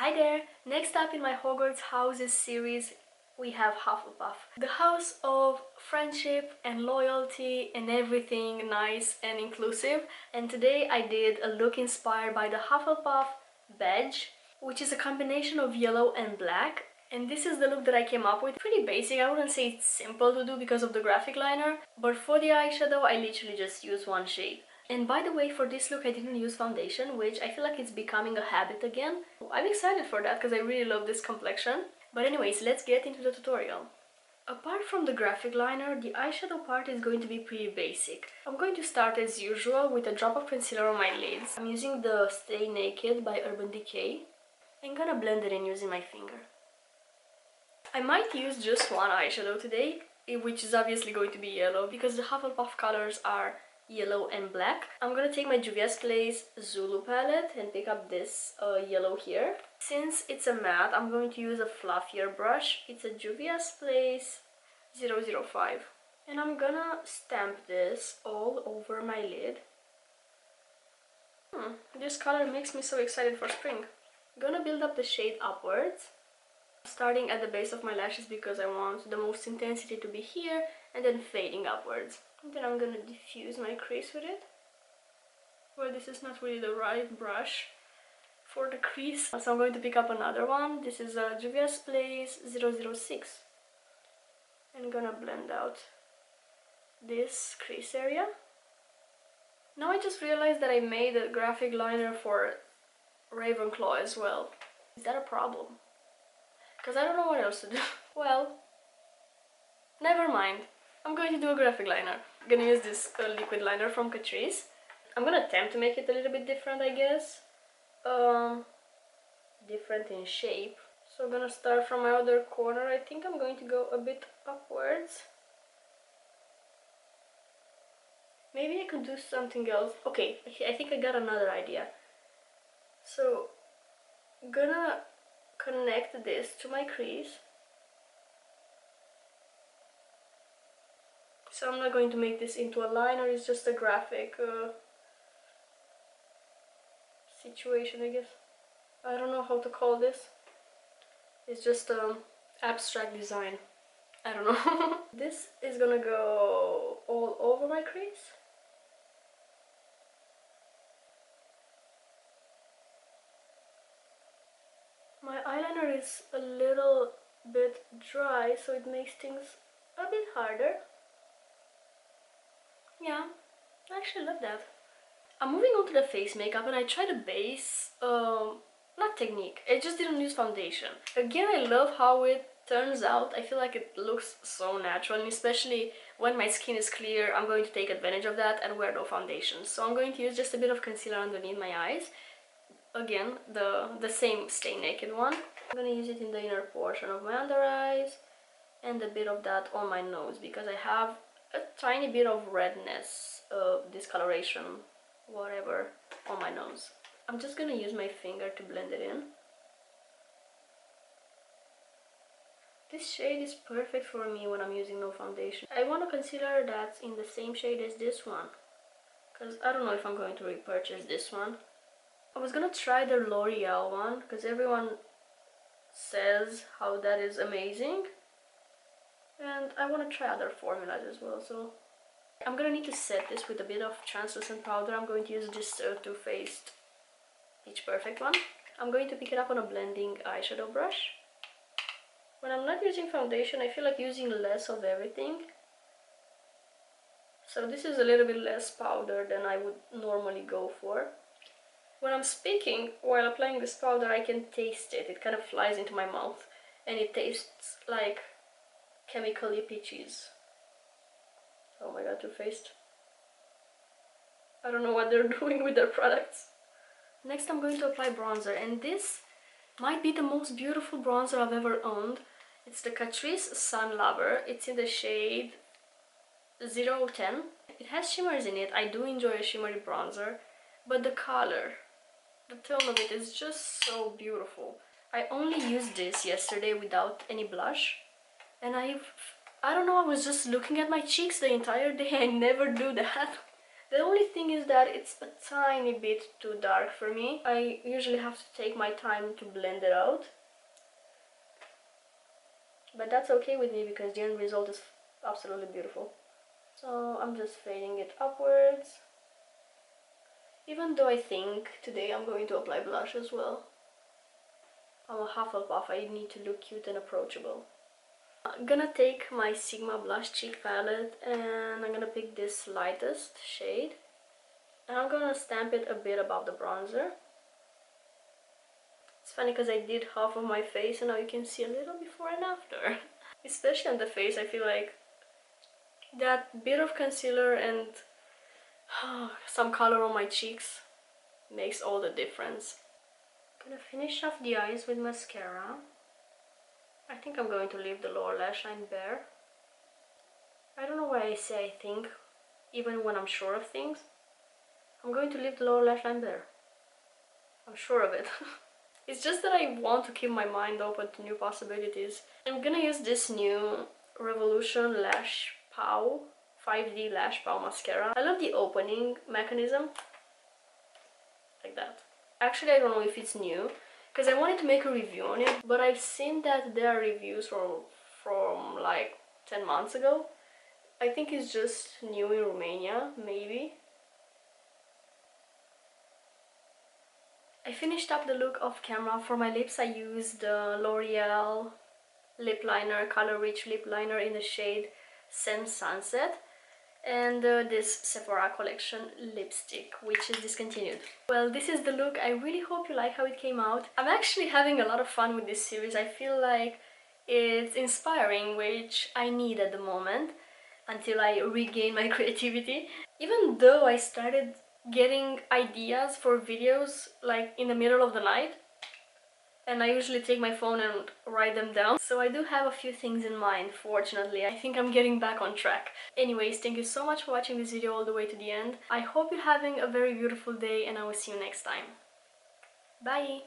Hi there! Next up in my Hogwarts Houses series we have Hufflepuff. The house of friendship and loyalty and everything nice and inclusive. And today I did a look inspired by the Hufflepuff badge, which is a combination of yellow and black. And this is the look that I came up with. Pretty basic, I wouldn't say it's simple to do because of the graphic liner, but for the eyeshadow I literally just used one shade. And by the way, for this look I didn't use foundation, which I feel like it's becoming a habit again. I'm excited for that because I really love this complexion. But anyways, let's get into the tutorial. Apart from the graphic liner, the eyeshadow part is going to be pretty basic. I'm going to start as usual with a drop of concealer on my lids. I'm using the Stay Naked by Urban Decay. I'm gonna blend it in using my finger. I might use just one eyeshadow today, which is obviously going to be yellow because the Hufflepuff colors are yellow and black. I'm gonna take my Juvia's Place Zulu palette and pick up this yellow here. Since it's a matte, I'm going to use a fluffier brush. It's a Juvia's Place 005. And I'm gonna stamp this all over my lid. This color makes me so excited for spring. I'm gonna build up the shade upwards, starting at the base of my lashes because I want the most intensity to be here, and then fading upwards. And then I'm gonna diffuse my crease with it. Well, this is not really the right brush for the crease, so I'm going to pick up another one. This is a Juvia's Place 006. I'm gonna blend out this crease area. Now I just realized that I made a graphic liner for Ravenclaw as well. Is that a problem? Because I don't know what else to do. Well, never mind. I'm going to do a graphic liner. I'm gonna use this liquid liner from Catrice. I'm gonna attempt to make it a little bit different, I guess. Different in shape. So I'm gonna start from my other corner. I think I'm going to go a bit upwards. Maybe I could do something else. Okay, I think I got another idea. So I'm gonna connect this to my crease. So I'm not going to make this into a liner, it's just a graphic situation, I guess. I don't know how to call this. It's just abstract design. I don't know. This is gonna go all over my crease. My eyeliner is a little bit dry, so it makes things a bit harder. Yeah, I actually love that. I'm moving on to the face makeup, and I tried a base, not technique, I just didn't use foundation. Again, I love how it turns out. I feel like it looks so natural, and especially when my skin is clear, I'm going to take advantage of that and wear no foundation. So I'm going to use just a bit of concealer underneath my eyes. Again, the same Stay Naked one. I'm gonna use it in the inner portion of my under eyes and a bit of that on my nose because I have a tiny bit of redness, discoloration, whatever, on my nose. I'm just gonna use my finger to blend it in. This shade is perfect for me when I'm using no foundation. I want a concealer that's in the same shade as this one, because I don't know if I'm going to repurchase this one. I was gonna try the L'Oreal one because everyone says how that is amazing, and I want to try other formulas as well. So I'm gonna need to set this with a bit of translucent powder. I'm going to use this Too Faced Peach Perfect one. I'm going to pick it up on a blending eyeshadow brush. When I'm not using foundation, I feel like using less of everything. So this is a little bit less powder than I would normally go for. When I'm speaking while applying this powder, I can taste it. It kind of flies into my mouth and it tastes like chemically peaches. Oh my god, Too Faced. I don't know what they're doing with their products. Next I'm going to apply bronzer, and this might be the most beautiful bronzer I've ever owned. It's the Catrice Sun Lover. It's in the shade 010. It has shimmers in it. I do enjoy a shimmery bronzer, but the color, the tone of it is just so beautiful. I only used this yesterday without any blush, and I don't know, I was just looking at my cheeks the entire day. I never do that. The only thing is that it's a tiny bit too dark for me. I usually have to take my time to blend it out. But that's okay with me because the end result is absolutely beautiful. So I'm just fading it upwards. Even though I think today I'm going to apply blush as well. I'm a Hufflepuff, I need to look cute and approachable. I'm gonna take my Sigma Blush Cheek Palette and I'm gonna pick this lightest shade. And I'm gonna stamp it a bit above the bronzer. It's funny because I did half of my face and now you can see a little before and after. Especially on the face, I feel like that bit of concealer and some color on my cheeks makes all the difference. I'm gonna finish off the eyes with mascara. I think I'm going to leave the lower lash line bare. I don't know why I say I think, even when I'm sure of things. I'm going to leave the lower lash line bare. I'm sure of it. It's just that I want to keep my mind open to new possibilities. I'm gonna use this new Revolution Lash Pow 5D Lash Pow mascara. I love the opening mechanism. Like that. Actually, I don't know if it's new, because I wanted to make a review on it, but I've seen that there are reviews from like 10 months ago. I think it's just new in Romania, maybe. I finished up the look off camera. For my lips I used the L'Oreal lip liner, Color Riche lip liner in the shade Seine Sunset, and this Sephora Collection lipstick, which is discontinued. Well, this is the look. I really hope you like how it came out. I'm actually having a lot of fun with this series. I feel like it's inspiring, which I need at the moment until I regain my creativity. Even though I started getting ideas for videos like in the middle of the night, and I usually take my phone and write them down. So I do have a few things in mind, fortunately. I think I'm getting back on track. Anyways, thank you so much for watching this video all the way to the end. I hope you're having a very beautiful day and I will see you next time. Bye!